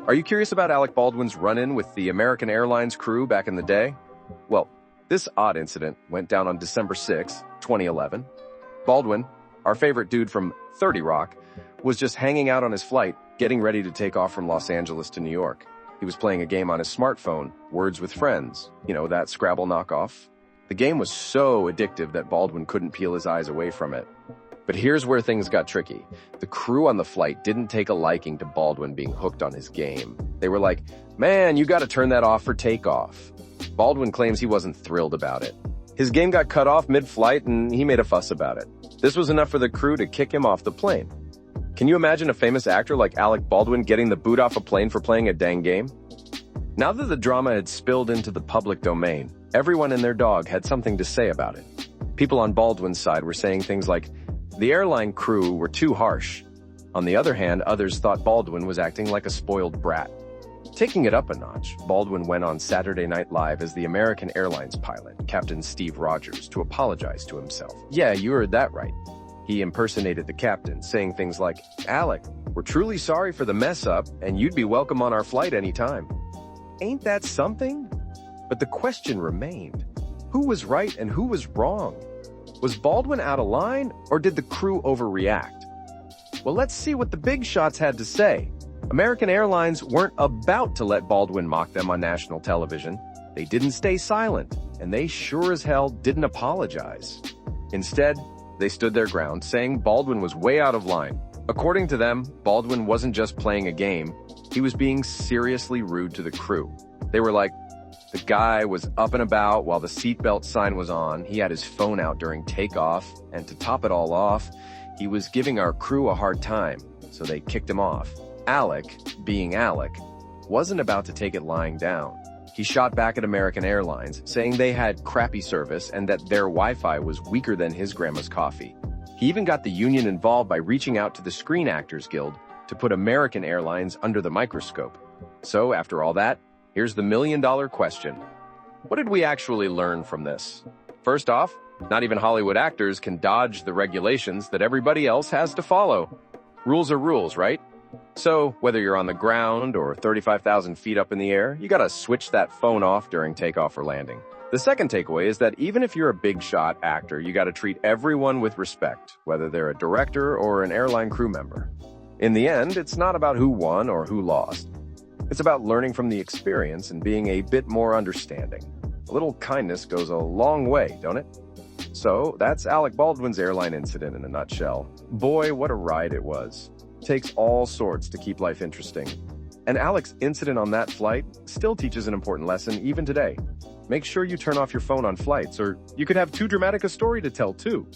Are you curious about Alec Baldwin's run-in with the American Airlines crew back in the day? Well, this odd incident went down on December 6, 2011. Baldwin, our favorite dude from 30 Rock, was just hanging out on his flight, getting ready to take off from Los Angeles to New York. He was playing a game on his smartphone, Words with Friends, that Scrabble knockoff. The game was so addictive that Baldwin couldn't peel his eyes away from it. But here's where things got tricky. The crew on the flight didn't take a liking to Baldwin being hooked on his game. They were like, "Man, you gotta turn that off for takeoff." Baldwin claims he wasn't thrilled about it. His game got cut off mid-flight and he made a fuss about it. This was enough for the crew to kick him off the plane. Can you imagine a famous actor like Alec Baldwin getting the boot off a plane for playing a dang game? Now that the drama had spilled into the public domain, everyone and their dog had something to say about it. People on Baldwin's side were saying things like, the airline crew were too harsh. On the other hand, others thought Baldwin was acting like a spoiled brat. Taking it up a notch, Baldwin went on Saturday Night Live as the American Airlines pilot, Captain Steve Rogers, to apologize to himself. Yeah, you heard that right. He impersonated the captain, saying things like, "Alec, we're truly sorry for the mess up, and you'd be welcome on our flight anytime." Ain't that something? But the question remained. Who was right and who was wrong? Was Baldwin out of line, or did the crew overreact? Well, let's see what the big shots had to say. American Airlines weren't about to let Baldwin mock them on national television. They didn't stay silent, and they sure as hell didn't apologize. Instead, they stood their ground, saying Baldwin was way out of line. According to them, Baldwin wasn't just playing a game, he was being seriously rude to the crew. They were like, the guy was up and about while the seatbelt sign was on, he had his phone out during takeoff, and to top it all off, he was giving our crew a hard time, so they kicked him off. Alec, being Alec, wasn't about to take it lying down. He shot back at American Airlines, saying they had crappy service and that their Wi-Fi was weaker than his grandma's coffee. He even got the union involved by reaching out to the Screen Actors Guild to put American Airlines under the microscope. So, after all that, here's the million-dollar question. What did we actually learn from this? First off, not even Hollywood actors can dodge the regulations that everybody else has to follow. Rules are rules, right? So, whether you're on the ground or 35,000 feet up in the air, you gotta switch that phone off during takeoff or landing. The second takeaway is that even if you're a big shot actor, you gotta treat everyone with respect, whether they're a director or an airline crew member. In the end, it's not about who won or who lost. It's about learning from the experience and being a bit more understanding. A little kindness goes a long way, don't it? So, that's Alec Baldwin's airline incident in a nutshell. Boy, what a ride it was. Takes all sorts to keep life interesting. And Alec's incident on that flight still teaches an important lesson even today. Make sure you turn off your phone on flights, or you could have too dramatic a story to tell too.